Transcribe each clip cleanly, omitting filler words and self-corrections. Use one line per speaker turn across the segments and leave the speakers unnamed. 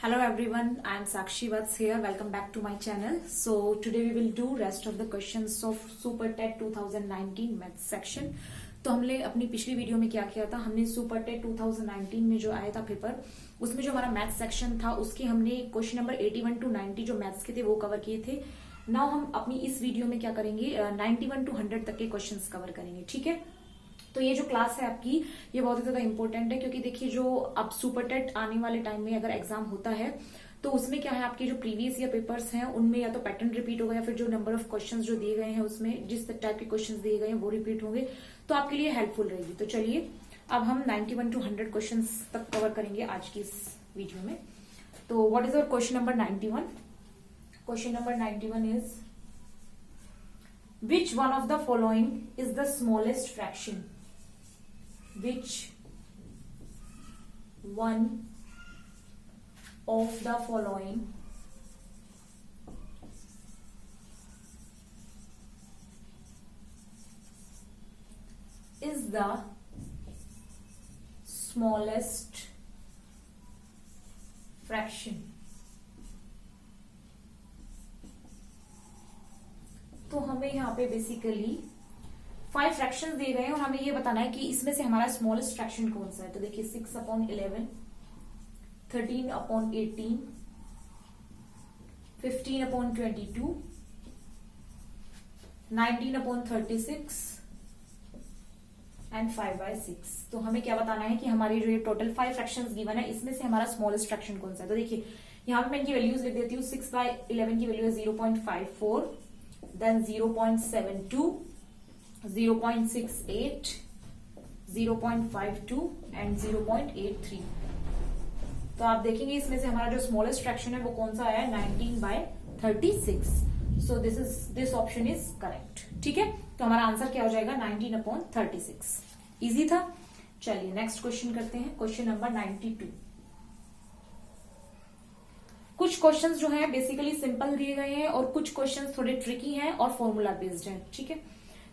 Hello everyone, I am Sakshi Vats here. Welcome back to my channel. So today we will do rest of the questions of Super TET 2019 Maths section. तो हमने अपनी पिछली video में क्या किया था, हमने सुपर टेट 2019 में जो आया था पेपर, उसमें जो हमारा मैथ्स सेक्शन था उसके हमने क्वेश्चन नंबर 81 टू 90 जो मैथ्स के थे वो कवर किए थे। नाउ हम अपनी इस वीडियो में क्या करेंगे, 91 टू 100 तक के क्वेश्चंस कवर करेंगे। ठीक है, तो ये जो क्लास है आपकी ये बहुत ही ज्यादा इंपॉर्टेंट है, क्योंकि देखिए जो अब सुपर टेट आने वाले टाइम में अगर एग्जाम होता है तो उसमें क्या है, आपके जो प्रीवियस ईयर पेपर्स हैं उनमें या तो पैटर्न रिपीट होगा या फिर जो नंबर ऑफ क्वेश्चंस जो दिए गए हैं उसमें जिस टाइप के क्वेश्चंस दिए गए हैं वो रिपीट होंगे, तो आपके लिए हेल्पफुल रहेगी। तो चलिए अब हम 91 टू 100 क्वेश्चंस तक कवर करेंगे आज की इस वीडियो में। तो what is our question number 91? Question number 91 is which one of the following is the smallest fraction? Which one of the following is the smallest fraction? तो हमें यहाँ पे बेसिकली 5 फ्रैक्शंस दिए गए हैं और हमें ये बताना है कि इसमें से हमारा स्मॉलेस्ट फ्रैक्शन कौन सा है। तो देखिए 6/11, 13/18, 15/22, 19/36 एंड 5/6। तो हमें क्या बताना है कि हमारे जो ये टोटल 5 फ्रैक्शंस गिवन है इसमें से हमारा स्मॉलेस्ट फ्रैक्शन कौन सा है। तो देखिए यहाँ पे मैं इनकी वैल्यूज लिख देती हूँ। 6/11 की वैल्यू है 0.54, देन 0.72, 0.68, 0.52 एंड 0.83। तो आप देखेंगे इसमें से हमारा जो स्मॉलेस्ट फ्रैक्शन है वो कौन सा आया है, 19/36। So this option is correct. ठीक है, तो हमारा आंसर क्या हो जाएगा, 19/36। इजी था। चलिए नेक्स्ट क्वेश्चन करते हैं, क्वेश्चन नंबर 92। कुछ क्वेश्चंस जो हैं बेसिकली सिंपल दिए गए हैं और कुछ क्वेश्चंस थोड़े ट्रिकी हैं और फॉर्मूला बेस्ड हैं। ठीक है,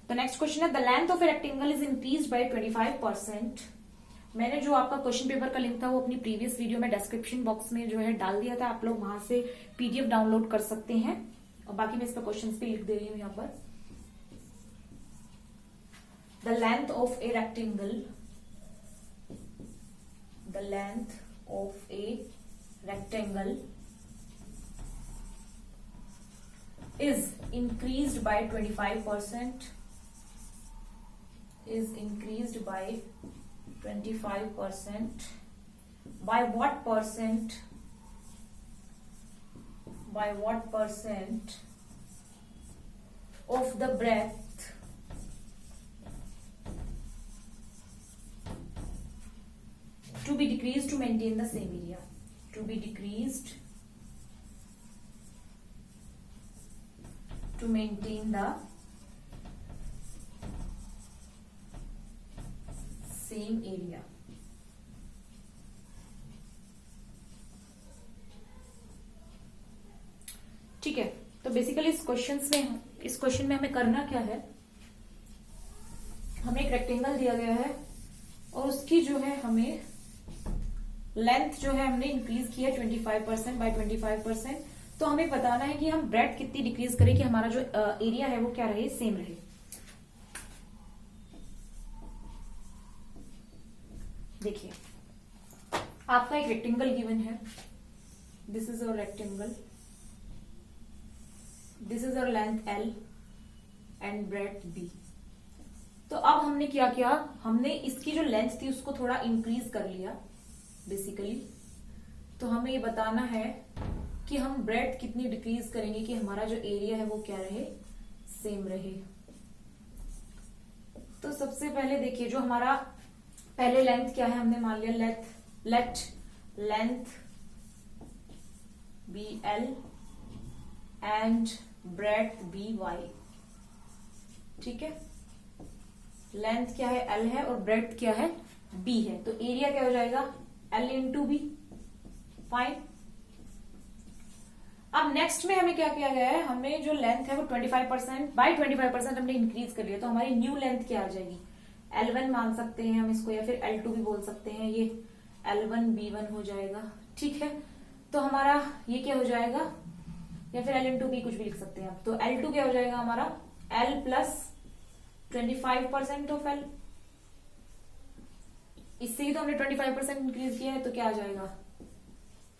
तो नेक्स्ट क्वेश्चन है the length of a rectangle is increased by 25%। मैंने जो आपका क्वेश्चन पेपर का लिंक था वो अपनी प्रीवियस वीडियो में डिस्क्रिप्शन बॉक्स में जो है डाल दिया था, आप लोग वहां से पीडीएफ डाउनलोड कर सकते हैं और बाकी मैं इसका क्वेश्चंस भी लिख दे रही हूं यहाँ पर। The length of a rectangle, the length of a rectangle is increased by 25%, is increased by 25%. By what percent? By what percent of the breadth to be decreased to maintain the same area? To be decreased to maintain the same area. ठीक है, तो basically इस question में हमें करना क्या है, हमें एक रेक्टेंगल दिया गया है और उसकी जो है हमें लेंथ जो है हमने इंक्रीज किया 25% बाय 25%। तो हमें बताना है कि हम ब्रेड कितनी डिक्रीज करें कि हमारा जो एरिया है वो क्या रहे, सेम रहे। देखिए आपका एक रेक्टेंगल गिवन है, this is our rectangle, this is our length L and bread B। तो अब हमने क्या किया, हमने इसकी जो लेंथ थी उसको थोड़ा इंक्रीज कर लिया बेसिकली। तो हमें ये बताना है कि हम ब्रेड कितनी डिक्रीज करेंगे कि हमारा जो एरिया है वो क्या रहे, सेम रहे। तो सबसे पहले देखिए जो हमारा पहले लेंथ क्या है, हमने मान लिया let length be L and breadth be Y। ठीक है, लेंथ क्या है L है और ब्रेड क्या है B है, तो एरिया क्या हो जाएगा L इंटू B। फाइन। अब नेक्स्ट में हमें क्या किया गया है, हमें जो लेंथ है वो 25% बाय 25% हमने इंक्रीज कर लिया, तो हमारी न्यू लेंथ क्या आ जाएगी, L1 मान सकते हैं हम इसको, या फिर L2 भी बोल सकते हैं, ये L1 B1 हो जाएगा। ठीक है, तो हमारा ये क्या हो जाएगा, या फिर L इंटू बी कुछ भी लिख सकते हैं आप। तो L2 क्या हो जाएगा हमारा, L प्लस 25% ऑफ L। इससे ही तो हमने 25% इंक्रीज किया है, तो क्या आ जाएगा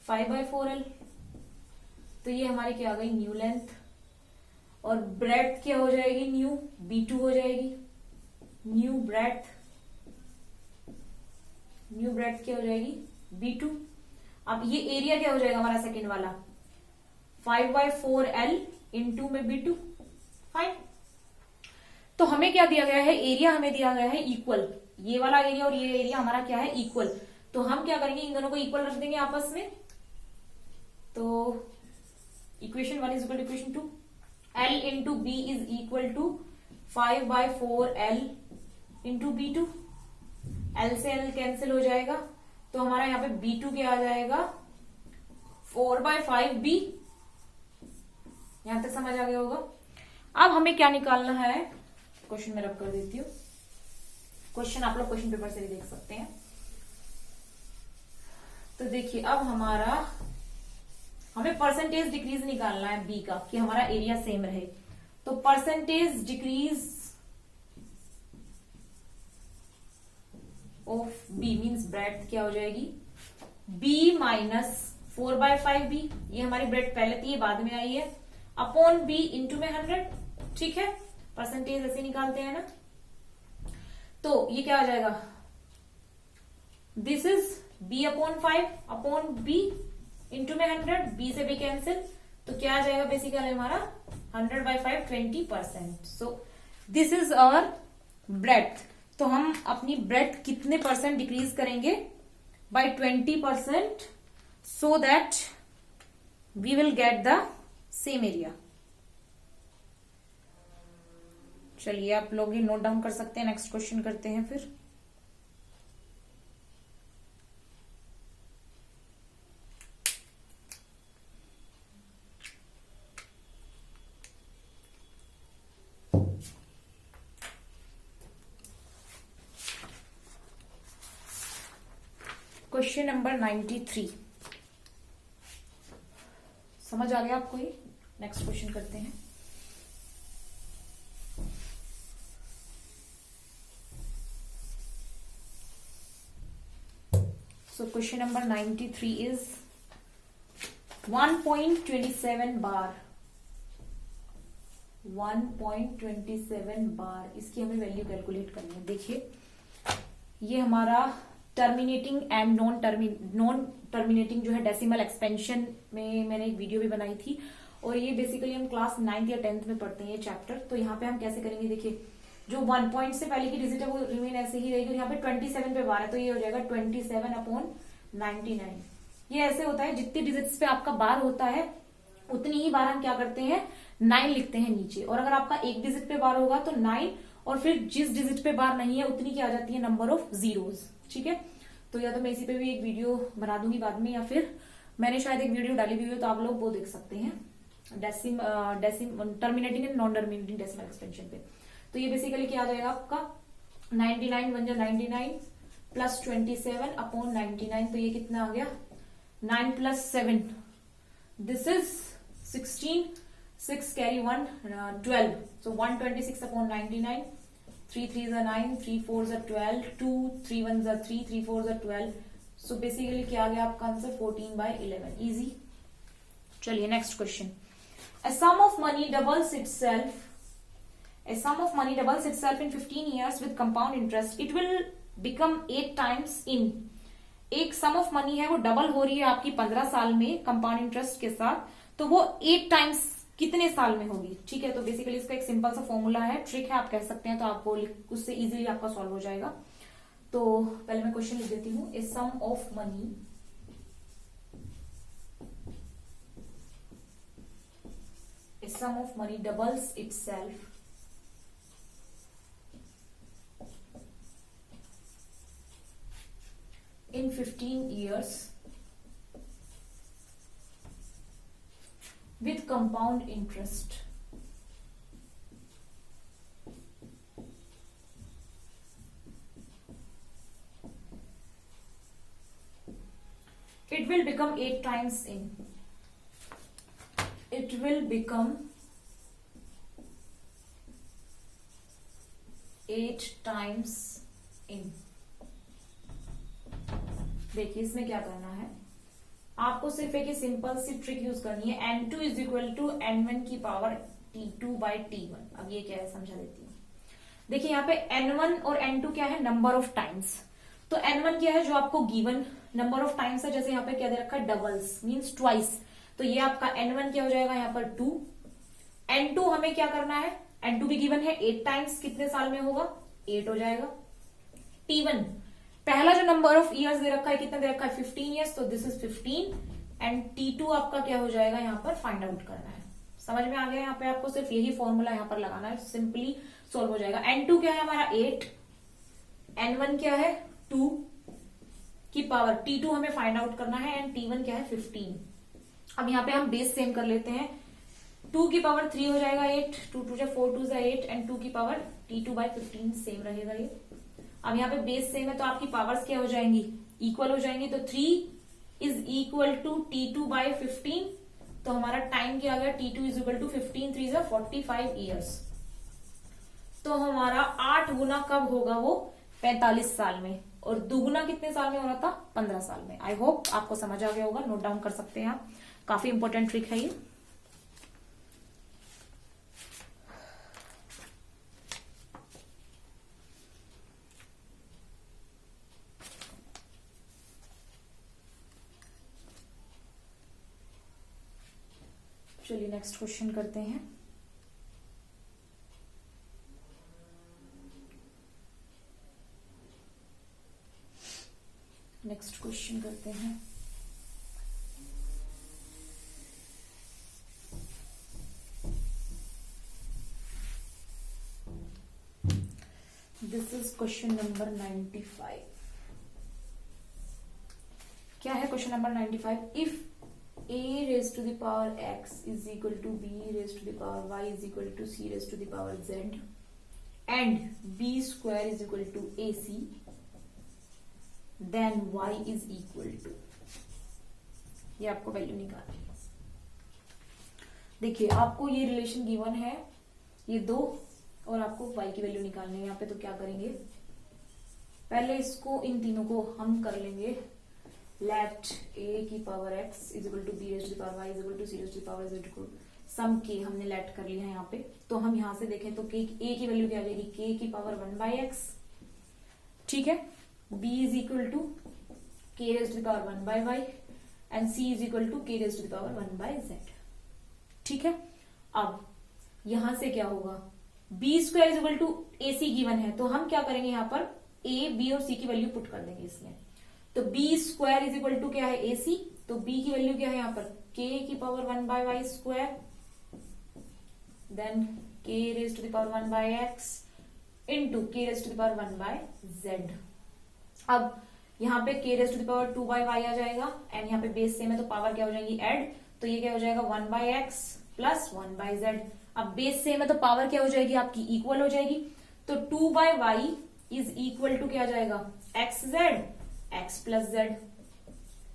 5/4L। तो ये हमारी क्या आ गई न्यू लेंथ। और ब्रेड्थ क्या हो जाएगी, न्यू B2 हो जाएगी। न्यू ब्रेड्थ क्या हो जाएगी B2। अब ये एरिया क्या हो जाएगा हमारा सेकंड वाला, 5/4L इंटू में B2। फाइन। तो हमें क्या दिया गया है, एरिया हमें दिया गया है इक्वल। ये वाला एरिया और ये एरिया हमारा क्या है, इक्वल। तो हम क्या करेंगे, इन दोनों को इक्वल रख देंगे आपस में। तो equation 1 is equal to equation 2। L into B is equal to 5/4L into B2। L से L कैंसिल हो जाएगा, तो हमारा यहाँ पे B2 क्या आ जाएगा 4/5B। यहां तक समझ आ गया होगा। अब हमें क्या निकालना है, क्वेश्चन में रब कर देती हूँ। क्वेश्चन आप लोग क्वेश्चन पेपर से भी देख सकते हैं। तो देखिए अब हमें परसेंटेज डिक्रीज निकालना है बी का, कि हमारा एरिया सेम रहे। तो percentage decrease of B means breadth क्या हो जाएगी, बी माइनस 4/5B। ये हमारी ब्रेड्थ पहले थी, ये बाद में आई है, अपॉन बी इंटू में 100। ठीक है, परसेंटेज ऐसे निकालते हैं ना। तो ये क्या आ जाएगा, this is b upon 5 upon b into में 100। b से b कैंसिल, तो क्या आ जाएगा बेसिकली हमारा 100/5 20%। So this is our breadth. तो हम अपनी ब्रेड्थ कितने परसेंट डिक्रीज करेंगे, by 20%, so that we will get the same area. चलिए आप लोग ये नोट डाउन कर सकते हैं। नेक्स्ट क्वेश्चन करते हैं फिर। क्वेश्चन नंबर 93 समझ आ गया आपको ये। नेक्स्ट क्वेश्चन करते हैं। So question number 93 is 1.27 बार। 1.27 बार, इसकी हमें वैल्यू कैलकुलेट करनी है। देखिए ये हमारा टर्मिनेटिंग एंड नॉन टर्मिनेटिंग जो है डेसिमल एक्सपेंशन में मैंने एक वीडियो भी बनाई थी, और ये बेसिकली हम क्लास 9th या 10th में पढ़ते हैं ये चैप्टर। तो यहाँ पे हम कैसे करेंगे, देखिए जो 1 पॉइंट से पहले की डिजिट है वो रिमेन ऐसे ही रहेगी। यहाँ पे 27 पे बार है, तो ये हो जाएगा 27/99। ये ऐसे होता है, जितनी डिजिट्स पे आपका बार होता है उतनी ही बार हम क्या करते हैं 9 लिखते हैं नीचे। और अगर आपका एक डिजिट पे बार होगा तो 9, और फिर जिस डिजिट पे बार नहीं है उतनी क्या आ जाती है नंबर ऑफ जीरोज। ठीक है, तो या तो मैं इसी पे भी एक वीडियो बना दूंगी बाद में, या फिर मैंने शायद एक वीडियो डाली हुई हो तो आप लोग वो देख सकते हैं terminating and non terminating decimal expansion पे। तो ये बेसिकली क्या आ जाएगा आपका 99 1 99 प्लस 27/99। तो ये कितना आ गया 9 + 7, this is 16, 6 carry 1 12। So 126/99, 3 3s are 9, 3 4s are 12, 2 3 1s are 3, 3 4s are 12। So basically क्या आ गया आपका आंसर 14/11। इजी। चलिए next question. A sum of money doubles itself in 15 years with compound interest. It will become 8 times in। एक सम of money है वो double हो रही है आपकी 15 साल में कंपाउंड इंटरेस्ट के साथ, तो वो 8 टाइम्स कितने साल में होगी। ठीक है, तो बेसिकली इसका एक सिंपल सा फॉर्मूला है, ट्रिक है आप कह सकते हैं, तो आपको उससे इजीली आपका सॉल्व हो जाएगा। तो पहले मैं क्वेश्चन लिख देती हूँ। A sum of money doubles itself in 15 years with compound interest. It it will become 8 times in. It will become 8 times in. देखिए इसमें क्या करना है, आपको सिर्फ एक सिंपल सी ट्रिक यूज करनी है. n2 is equal to n1 की पावर t2 बाई t1. अब ये क्या है समझा देती हूँ. देखिए यहाँ पे n1 और n2 क्या है, नंबर ऑफ टाइम्स. तो n1 क्या है, जो आपको गिवन नंबर ऑफ टाइम्स है. जैसे यहाँ पे क्या दे रखा है, डबल्स मीन्स ट्वाइस. तो ये आपका n1 क्या हो जाएगा यहाँ पर 2. n2 हमें क्या करना है, n2 भी गिवन है 8 टाइम्स, कितने साल में होगा, 8 हो जाएगा. t1 पहला जो नंबर ऑफ इयर्स दे रखा है, कितना दे रखा है, 15 इयर्स. तो दिस इज 15. एंड t2 आपका क्या हो जाएगा, यहाँ पर फाइंड आउट करना है. समझ में आ गया. यहाँ पे आपको सिर्फ यही फॉर्मूला यहाँ पर लगाना है, सिंपली सोल्व हो जाएगा. n2 क्या है हमारा 8, n1 क्या है 2 की पावर t2 हमें फाइंड आउट करना है, एंड t1 क्या है 15. अब यहाँ पे हम बेस सेम कर लेते हैं. 2 की पावर 3 हो जाएगा 8, 2 2 4 2 8, एंड 2 की पावर t2 बाई 15 सेम रहेगा ये. अब यहाँ पे बेस सेम है तो आपकी पावर्स क्या हो जाएंगी, इक्वल हो जाएंगी. तो 3 is equal to t2 by 15. तो हमारा टाइम क्या आ गया, t2 इज इक्वल टू 15 3 जा 45 ईयर्स. तो हमारा 8 गुना कब होगा, वो 45 साल में. और दुगुना कितने साल में हो रहा था, 15 साल में. आई होप आपको समझ आ गया होगा. नोट डाउन कर सकते हैं आप, काफी इंपॉर्टेंट ट्रिक है ये. चलिए नेक्स्ट क्वेश्चन करते हैं. नेक्स्ट क्वेश्चन करते हैं. This is question number 95. क्या है question number 95. If a raised to the power x is equal to b raised to the power y is equal to c raised to the power z and b square is equal to ac, then y is equal to. ये आपको value निकालनी है. देखिए आपको ये relation given है, ये दो, और आपको y की वैल्यू निकालनी है. यहाँ पे तो क्या करेंगे, पहले इसको इन तीनों को हम कर लेंगे. लेट a की power x is equal to b raise to the power y is equal to c raise to the power z को सम k हमने लेट कर लिया है यहाँ पे. तो हम यहाँ से देखें तो a की वैल्यू क्या आ जाएगी, k की पावर 1 बाई x. ठीक है. b is equal to k raise to the power 1 by y and c is equal to k raise to the power 1 by z. ठीक है. अब यहां से क्या होगा, b square is equal to ac given है, तो हम क्या करेंगे, यहाँ पर a b और c की वैल्यू पुट कर देंगे इसमें. तो b square is equal to क्या है, ac. तो b की वैल्यू क्या है यहाँ पर, k की power 1 by Y square, then k raise to the power 1 by x into k raise to the power 1 by z. अब यहाँ पे k raise to the power 2 by y आ जाएगा, एंड यहाँ पे बेस सेम है तो पावर क्या हो जाएगी, ऐड. तो ये क्या हो जाएगा, 1 by x plus 1 by z. अब बेस सेम है तो पावर क्या हो जाएगी आपकी, इक्वल हो जाएगी. तो 2 by Y is equal to क्या आ जाएगा, X Z x plus z.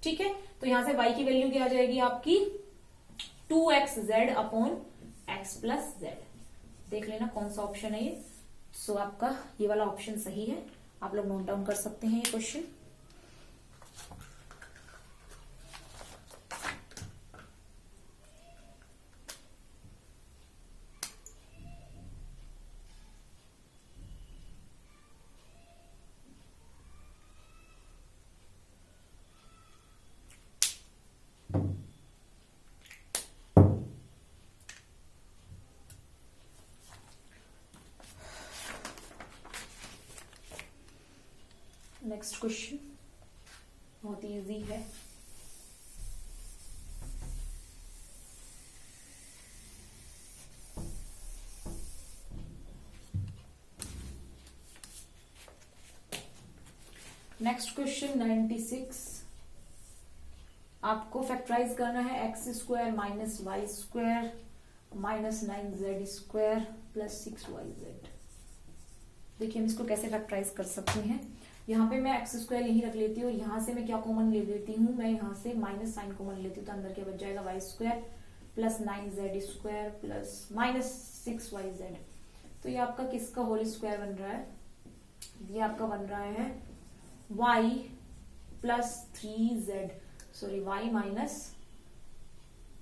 ठीक है. तो यहां से y की वैल्यू क्या आ जाएगी आपकी, 2xz upon x plus z. देख लेना कौन सा ऑप्शन है ये. सो आपका ये वाला ऑप्शन सही है. आप लोग नोट डाउन कर सकते हैं ये क्वेश्चन. नेक्स्ट क्वेश्चन बहुत ही इजी है. Next question 96. आपको फैक्टराइज करना है X square minus Y square minus 9z square plus 6yz. देखिए हम इसको कैसे फैक्टराइज कर सकते हैं. यहाँ पे मैं एक्स स्क्वायर यहीं रख लेती हूँ और यहाँ से मैं क्या कॉमन ले लेती हूँ, मैं यहाँ से माइनस साइन कॉमन लेती हूँ, तो अंदर क्या बच जाएगा Y square plus 9z square plus minus 6yz। तो ये आपका किसका होल स्क्वायर बन रहा है, ये आपका बन रहा है y plus 3z, sorry y minus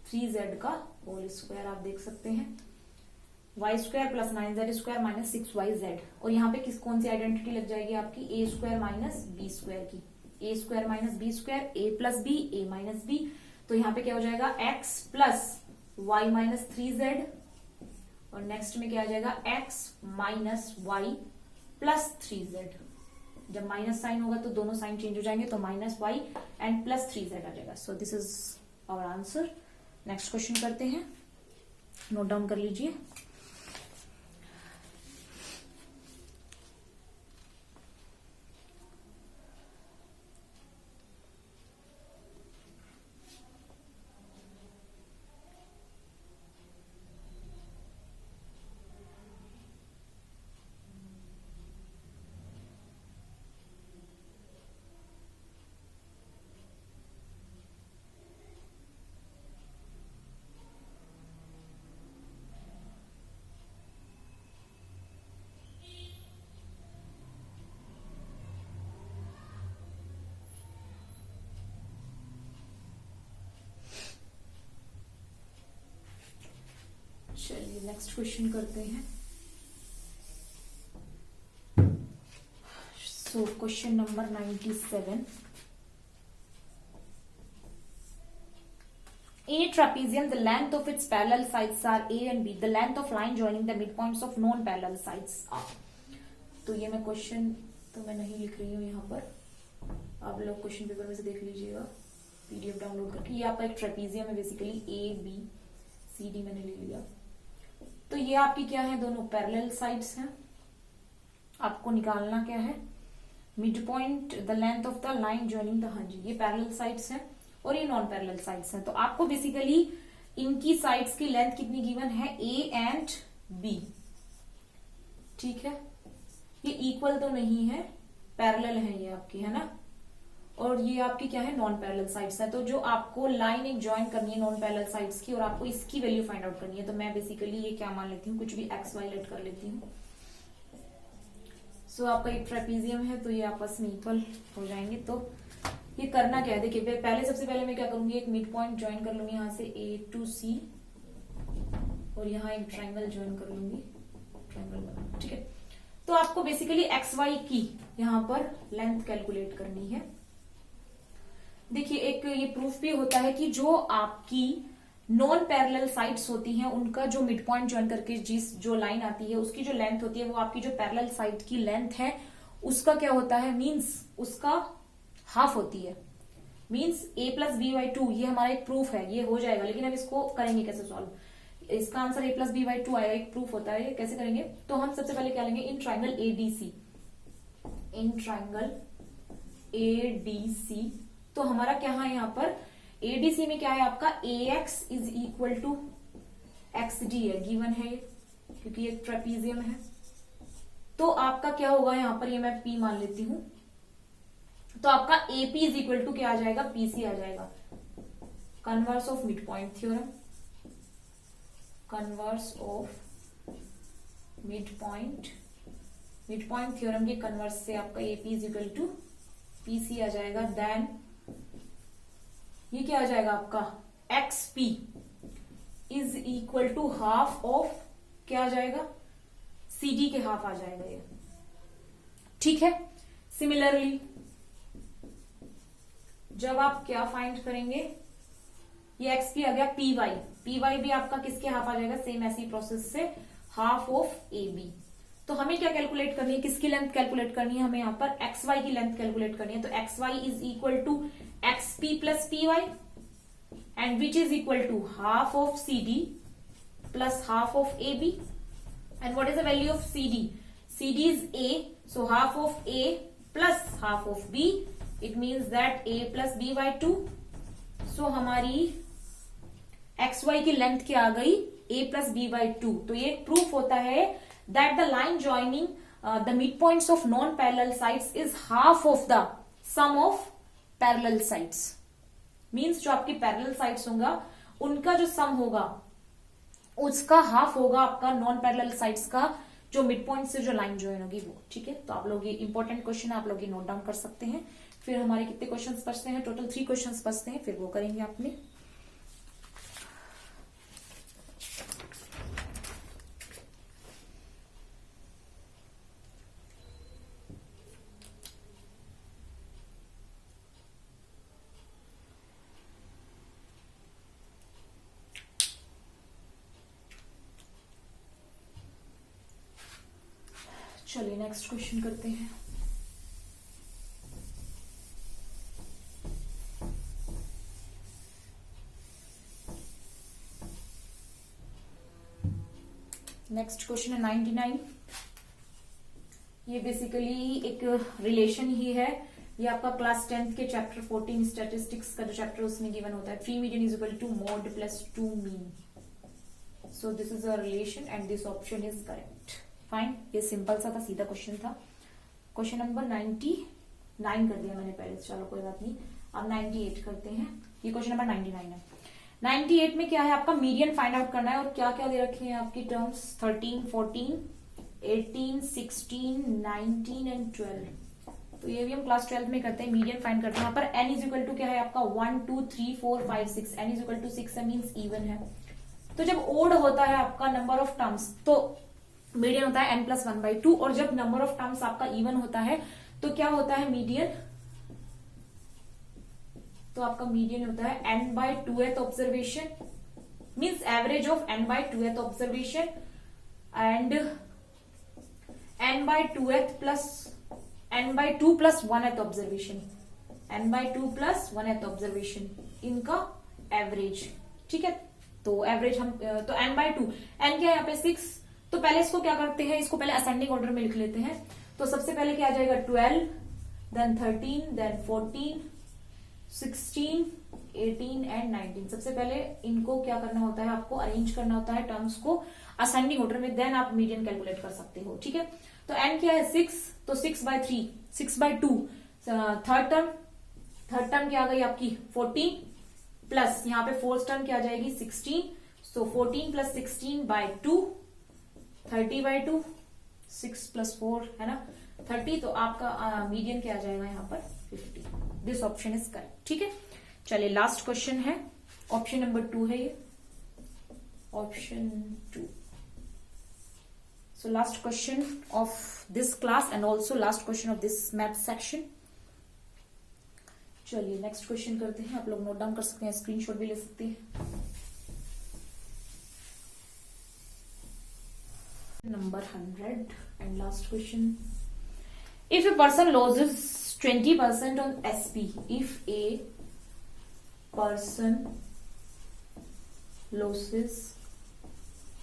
3z का होल स्क्वायर। आप देख सकते हैं y square plus 9z square minus 6yz, और यहाँ पे कौन सी आइडेंटिटी लग जाएगी आपकी, a square minus b square की, a square minus b square, a plus b, a minus b। तो यहाँ पे क्या हो जाएगा x plus y minus 3z, और नेक्स्ट में क्या आ जाएगा x minus y plus 3z। जब माइनस साइन होगा तो दोनों साइन चेंज हो जाएंगे, तो minus y and plus 3z आ जाएगा। So this is our answer. Next question करते हैं, नोट डाउन कर लीजिए। चलिए नेक्स्ट क्वेश्चन करते हैं। So question number 97। In a trapezium, the length of its parallel sides are A and B. The length of line joining the midpoints of non-parallel sides are. तो ये मैं question तो मैं नहीं लिख रही हूँ यहाँ पर, आप लोग क्वेश्चन पेपर में से देख लीजिएगा पीडीएफ डाउनलोड करके। ये आपका एक ट्रेपीजियम है, basically A B C D मैंने ले लिया। तो ये आपकी क्या है, दोनों पैरेलल साइड्स हैं। आपको निकालना क्या है, mid point, the length of the line joining the, हाँ जी ये पैरेलल साइड्स हैं और ये नॉन पैरेलल साइड्स हैं। तो आपको बेसिकली इनकी साइड्स की लेंथ कितनी गिवन है, ए एंड बी, ठीक है। ये इक्वल तो नहीं है, पैरेलल है ये आपकी, है ना, और ये आपकी क्या है, नॉन पैरेलल साइड्स है। तो जो आपको लाइन एक ज्वाइन करनी है नॉन पैरेलल साइड्स की, और आपको इसकी वैल्यू फाइंड आउट करनी है। तो मैं बेसिकली ये क्या मान लेती हूँ, कुछ भी एक्स वाई लेट कर लेती हूँ। सो आपका एक ट्रेपीजियम है, तो ये आपस में इक्वल हो जाएंगे। तो ये करना क्या है, देखिए पहले सबसे पहले मैं क्या करूंगी, एक मिड पॉइंट ज्वाइन कर लूंगी यहाँ से ए टू सी, और यहाँ एक ट्राइंगल ज्वाइन कर लूंगी, ट्राइंगल बना, ठीक है। तो आपको बेसिकली एक्स वाई की यहाँ पर लेंथ कैलकुलेट करनी है। देखिए एक ये प्रूफ भी होता है कि जो आपकी नॉन पैरेलल साइड्स होती हैं, उनका जो मिड पॉइंट ज्वाइन करके जिस जो लाइन आती है, उसकी जो लेंथ होती है वो आपकी जो पैरेलल साइड की लेंथ है उसका क्या होता है, मीन्स उसका हाफ होती है। Means a plus B by two, ये हमारा एक प्रूफ है, ये हो जाएगा। लेकिन अब इसको करेंगे कैसे सॉल्व, इसका answer a plus B by two आएगा, एक प्रूफ होता है, ये कैसे करेंगे। तो हम सबसे पहले क्या लेंगे, in triangle ADC, in triangle ADC. तो हमारा क्या है यहाँ पर, एडीसी में क्या है आपका, A X is equal to X D है, गिवन है क्योंकि ये ट्रेपीजियम है। तो आपका क्या होगा यहाँ पर, ये मैं पी मान लेती हूं, तो आपका एपी इज इक्वल टू क्या आ जाएगा, पीसी आ जाएगा। Converse of mid point theorem, converse of mid point theorem के कन्वर्स से आपका AP is equal to PC आ जाएगा। देन ये क्या आ जाएगा आपका, XP is equal to half of क्या आ जाएगा, सीडी के हाफ आ जाएगा ये, ठीक है। सिमिलरली जब आप क्या फाइंड करेंगे, ये एक्सपी आ गया, पी वाई भी आपका किसके हाफ आ जाएगा, सेम ऐसी प्रोसेस से हाफ ऑफ ए बी। तो हमें क्या कैलकुलेट करनी है, किसकी लेंथ कैलकुलेट करनी है, हमें यहाँ पर एक्स वाई की लेंथ कैलकुलेट करनी है। तो X Y is equal to X P plus P Y, and which is equal to half of C D plus half of A B. And what is the value of C D, C D is A, so half of A plus half of B, it means that a plus B by two. सो हमारी X Y की length क्या आ गई, a plus B by two. तो ये proof होता है that the line joining the mid points of non parallel sides is half of the sum of parallel sides. Means जो आपकी पैरेलल साइड्स होगा उनका जो सम होगा उसका हाफ होगा आपका नॉन पैरेलल साइड्स का जो मिड पॉइंट से जो लाइन ज्वाइन होगी वो। ठीक है, तो आप लोग ये इंपॉर्टेंट क्वेश्चन है, आप लोग ये नोट डाउन कर सकते हैं। फिर हमारे कितने क्वेश्चंस बचते हैं, टोटल 3 क्वेश्चंस बचते हैं, फिर वो करेंगे आपने। चलिए नेक्स्ट क्वेश्चन करते हैं। नेक्स्ट क्वेश्चन है 99। ये बेसिकली एक रिलेशन ही है। ये आपका क्लास 10th के चैप्टर 14 स्टैटिस्टिक्स का जो चैप्टर उसमें गिवन होता है, 3 median is equal to mode plus 2 mean. So this is a relation and this option is correct. Fine, ये सिंपल सा था, सीधा क्वेश्चन था। क्वेश्चन नंबर 99 कर दिया मैंने पहले, चलो कोई बात नहीं। अब 98 करते हैं। ये क्वेश्चन नंबर 99 है। 98 में क्या है, आपका मीडियन फाइंड आउट करना है और क्या क्या दे रखे हैं आपकी टर्म्स, 13, 14, 18, 16, 19 एंड 12। तो ये भी हम क्लास 12 में करते हैं, मीडियन फाइंड करते हैं। यहाँ पर n इज इक्वल टू क्या है आपका 1, 2, 3, 4, 5, 6। n इज इक्वल टू 6 है, मीन्स इवन है। तो जब ओड होता है आपका नंबर ऑफ टर्म्स तो मीडियन होता है n+1/2, और जब नंबर ऑफ टर्म्स आपका इवन होता है तो क्या होता है मीडियन, तो आपका मीडियन होता है n/2th observation, means average of n/2th observation and n/2th plus n/2 plus 1th observation, n/2 plus 1th observation, इनका एवरेज। ठीक है, तो एवरेज हम तो n/2, n क्या है यहाँ पे 6। तो पहले इसको क्या करते हैं, इसको पहले असेंडिंग ऑर्डर में लिख लेते हैं। तो सबसे पहले क्या आ जाएगा 12, देन 13, देन 14, 16, 18 एंड 19। सबसे पहले इनको क्या करना होता है, आपको अरेंज करना होता है टर्म्स को असेंडिंग ऑर्डर में, देन आप मीडियन कैलकुलेट कर सकते हो। ठीक है, तो n क्या है 6, तो 6/3, 6/2 थर्ड टर्म क्या आ गई आपकी 14, प्लस यहाँ पे फोर्थ टर्म क्या आ जाएगी 16। सो 14 प्लस 16/2, 30/2, 6 प्लस 4 है ना 30। तो आपका मीडियन क्या आ जाएगा यहाँ पर 50। This option is correct. ठीक है, चलिए लास्ट क्वेश्चन है, ऑप्शन नंबर 2 है ये, option 2। So last question of this class and also last question of this math section. चलिए नेक्स्ट क्वेश्चन करते हैं, आप लोग नोट डाउन कर सकते हैं, स्क्रीनशॉट भी ले सकते हैं। Number 100 and last question. If a person loses 20% on SP, if a person loses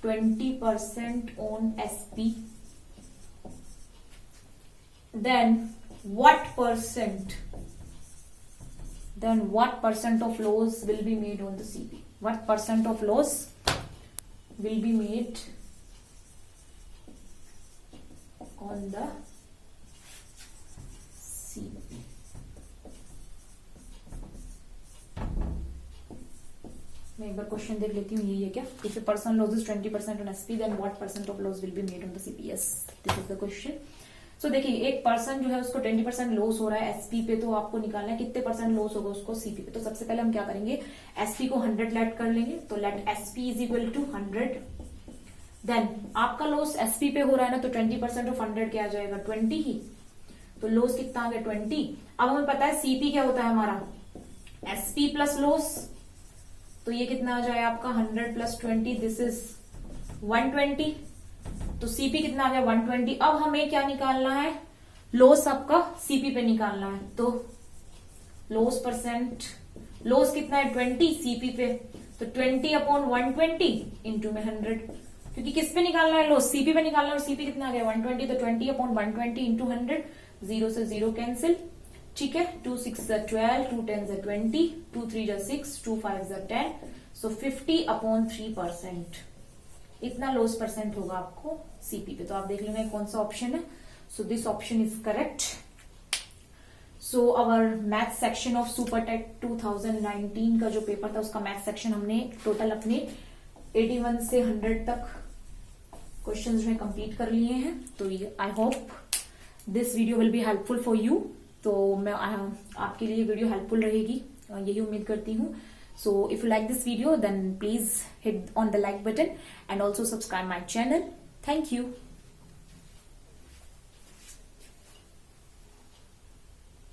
20% on SP, then what percent of loss will be made on the CP? What percent of loss will be made on the CP? मैं एक बार question देख लेती हूँ, यही है क्या? If a person loses 20% on SP, then what percent of loss will be made on the CP? Yes, this is the question. So देखिए, एक पर्सन जो है उसको 20% लॉस हो रहा है एसपी पे, तो आपको निकालना है कितने परसेंट लॉस होगा उसको सीपी पे। तो सबसे पहले हम क्या करेंगे, एसपी को 100 लेट कर लेंगे, तो let SP is equal to 100। Then आपका लॉस एसपी पे हो रहा है ना, तो 20% ऑफ 100 क्या आ जाएगा 20 ही, तो लॉस कितना आ गया 20। अब हमें पता है सीपी क्या होता है हमारा, एसपी प्लस लॉस, तो ये कितना आ जाए आपका 100 प्लस 20, दिस इज 120। तो सीपी कितना आ गया 120। अब हमें क्या निकालना है, लॉस आपका सीपी पे निकालना है, तो लॉस परसेंट, लॉस कितना है 20 सीपी पे, तो 20/120 इंटू में 100, क्योंकि किस पे निकालना है लॉस, सीपी पे निकालना है, और सीपी कितना आ गया 120, तो 20/120 इंटू 100, 0 से 0 कैंसिल। ठीक है, 2 6 12, 2 10 20, 2 3 6, 2 5 10, सो 50/3%, इतना लॉस परसेंट होगा आपको सीपी पे। तो आप देख लेंगे कौन सा ऑप्शन है, So this option is correct. So our math section of super TET 2019 का जो पेपर था उसका मैथ सेक्शन हमने टोटल अपने 81 से 100 तक क्वेश्चंस जो है कंप्लीट कर लिए हैं. तो I hope this video will be helpful for you. तो मैं आपके लिए वीडियो हेल्पफुल रहेगी, यही उम्मीद करती हूँ. So if you like this video, then please hit on the like button and also subscribe my channel. Thank you.